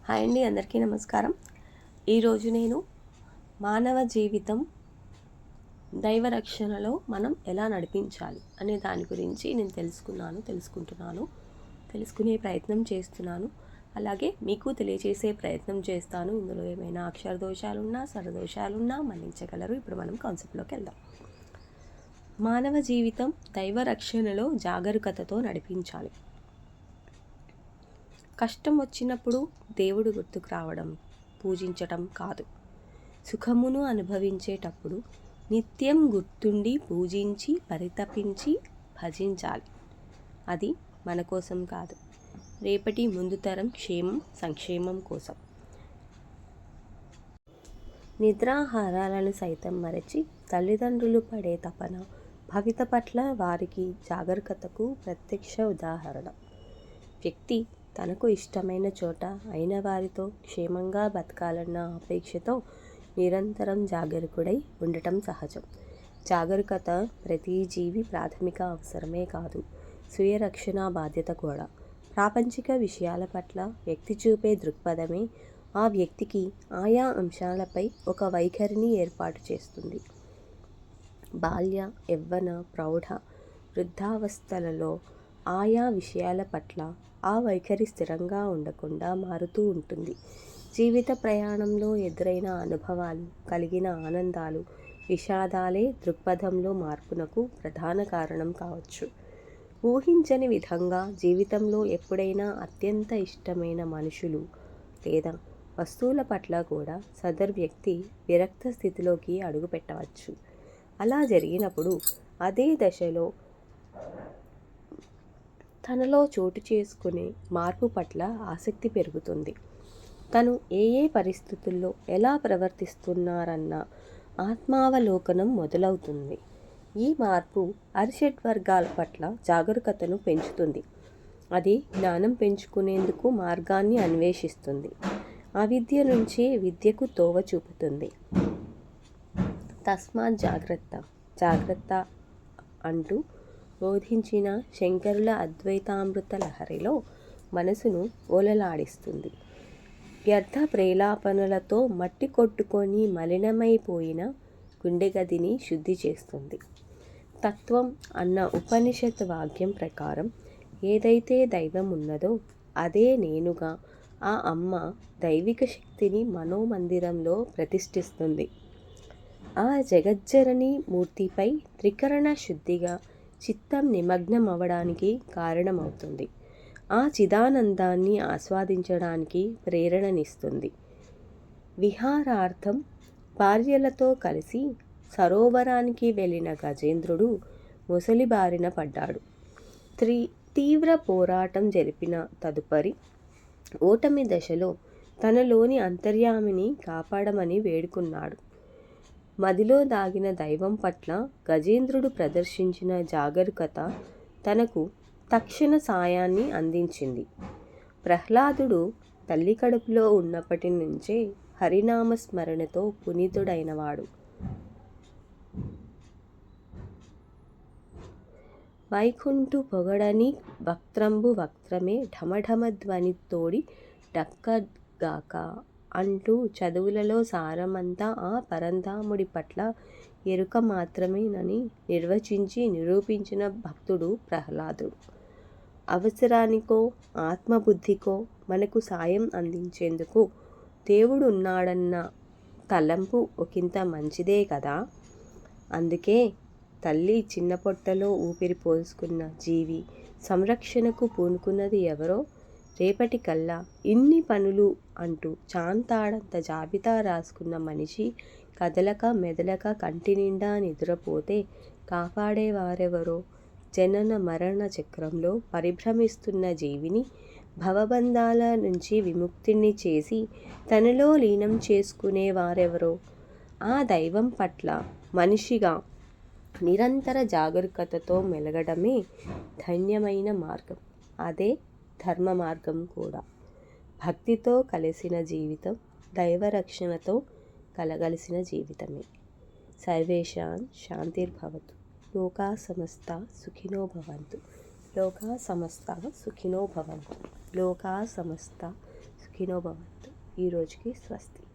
Hi అండి, అందరికీ నమస్కారం. ఈరోజు నేను మానవ జీవితం దైవ రక్షణలో మనం ఎలా నడిపించాలి అనే దాని గురించి నేను తెలుసుకునే ప్రయత్నం చేస్తున్నాను. అలాగే మీకు తెలియజేసే ప్రయత్నం చేస్తాను. ఇందులో ఏమైనా అక్షర దోషాలున్నా స్వరదోషాలున్నా మన్నించగలరు. ఇప్పుడు మనం కాన్సెప్ట్లోకి వెళ్దాం. మానవ జీవితం దైవ రక్షణలో జాగరూకతతో నడిపించాలి. కష్టం వచ్చినప్పుడు దేవుడు గుర్తుకు రావడం, పూజించటం కాదు. సుఖమును అనుభవించేటప్పుడు నిత్యం గుర్తుండి పూజించి పరితపించి భజించాలి. అది మన కోసం కాదు, రేపటి ముందు తరం సంక్షేమం కోసం. నిద్రాహారాలను సైతం మరచి తల్లిదండ్రులు పడే తపన భవిత పట్ల వారికి జాగరూకతకు ప్రత్యక్ష ఉదాహరణ. వ్యక్తి తనకు ఇష్టమైన చోట అయిన వారితో క్షేమంగా బతకాలన్న అపేక్షతో నిరంతరం జాగరూకుడై ఉండటం సహజం. జాగరూకత ప్రతి జీవి ప్రాథమిక అవసరమే కాదు, స్వీయ రక్షణ బాధ్యత కూడా. ప్రాపంచిక విషయాల పట్ల వ్యక్తి చూపే దృక్పథమే ఆ వ్యక్తికి ఆయా అంశాలపై ఒక వైఖరిని ఏర్పాటు చేస్తుంది. బాల్య, యవ్వన, ప్రౌఢ, వృద్ధావస్థలలో ఆయా విషయాల పట్ల ఆ వైఖరి స్థిరంగా ఉండకుండా మారుతూ ఉంటుంది. జీవిత ప్రయాణంలో ఎదురైన అనుభవాలు, కలిగిన ఆనందాలు, విషాదాలే దృక్పథంలో మార్పునకు ప్రధాన కారణం కావచ్చు. ఊహించని విధంగా జీవితంలో ఎప్పుడైనా అత్యంత ఇష్టమైన మనుషులు లేదా వస్తువుల పట్ల కూడా సదరు వ్యక్తి విరక్త స్థితిలోకి అడుగుపెట్టవచ్చు. అలా జరిగినప్పుడు అదే దశలో తనలో చోటు చేసుకునే మార్పు పట్ల ఆసక్తి పెరుగుతుంది. తను ఏ పరిస్థితుల్లో ఎలా ప్రవర్తిస్తున్నారన్న ఆత్మావలోకనం మొదలవుతుంది. ఈ మార్పు అరిషడ్ వర్గాల పట్ల జాగరూకతను పెంచుతుంది. అది జ్ఞానం పెంచుకునేందుకు మార్గాన్ని అన్వేషిస్తుంది. అవిద్య నుంచి విద్యకు తోవ చూపుతుంది. తస్మాత్ జాగ్రత్త అంటూ బోధించిన శంకరుల అద్వైతామృత లహరిలో మనసును ఓలలాడిస్తుంది. వ్యర్థ ప్రేలాపనలతో మట్టి కొట్టుకొని మలినమైపోయిన గుండెగదిని శుద్ధి చేస్తుంది. తత్వం అన్న ఉపనిషత్ వాక్యం ప్రకారం ఏదైతే దైవం ఉన్నదో అదే నేనుగా ఆ అమ్మ దైవిక శక్తిని మనోమందిరంలో ప్రతిష్ఠిస్తుంది. ఆ జగజ్జనని మూర్తిపై త్రికరణ శుద్ధిగా చిత్తం నిమగ్నం అవ్వడానికి కారణమవుతుంది. ఆ చిదానందాన్ని ఆస్వాదించడానికి ప్రేరణనిస్తుంది. విహారార్థం భార్యలతో కలిసి సరోవరానికి వెళ్ళిన గజేంద్రుడు మొసలి బారిన పడ్డాడు. తీవ్ర పోరాటం జరిపిన తదుపరి ఓటమి దశలో తనలోని అంతర్యామిని కాపాడమని వేడుకున్నాడు. మదిలో దాగిన దైవం పట్ల గజేంద్రుడు ప్రదర్శించిన జాగరూకత తనకు తక్షణ సాయాన్ని అందించింది. ప్రహ్లాదుడు తల్లి కడుపులో ఉన్నప్పటి నుంచే హరినామ స్మరణతో పునీతుడైనవాడు. వైకుంఠు పొగడని వక్త్రంబు వక్త్రమే ఢమఢమ ధ్వనితోడి డక్కగాక అంటూ చదువులలో సారమంతా ఆ పరంధాముడి పట్ల ఎరుక మాత్రమేనని నిర్వచించి నిరూపించిన భక్తుడు ప్రహ్లాదుడు. అవసరానికో ఆత్మబుద్ధికో మనకు సాయం అందించేందుకు దేవుడు ఉన్నాడన్న తలంపు ఒకంత మంచిదే కదా. అందుకే తల్లి చిన్న పొట్టలో ఊపిరి పోసుకున్న జీవి సంరక్షణకు పూనుకున్నది ఎవరో రేపటికల్లా ఇన్ని పనులు అంటూ చాంతాడంత జాబితా రాసుకున్న మనిషి కదలక మెదలక కంటి నిండా నిద్రపోతే కాపాడేవారెవరో జనన మరణ చక్రంలో పరిభ్రమిస్తున్న జీవిని భవబంధాల నుంచి విముక్తిని చేసి తనలో లీనం చేసుకునేవారెవరో ఆ దైవం పట్ల మనిషిగా నిరంతర జాగరూకతతో మెలగడమే ధన్యమైన మార్గం. అదే ధర్మ మార్గం కూడా. భక్తితో కలిసిన జీవితం దైవరక్షణతో కలగలిసిన జీవితమే. సర్వేషాం శాంతిర్భవతు. లోకా సమస్త సుఖినో భవంతు. లోకా సమస్త సుఖినో భవంతు. లోకా సమస్త సుఖినో భవంతు. ఈ రోజుకి స్వస్తి.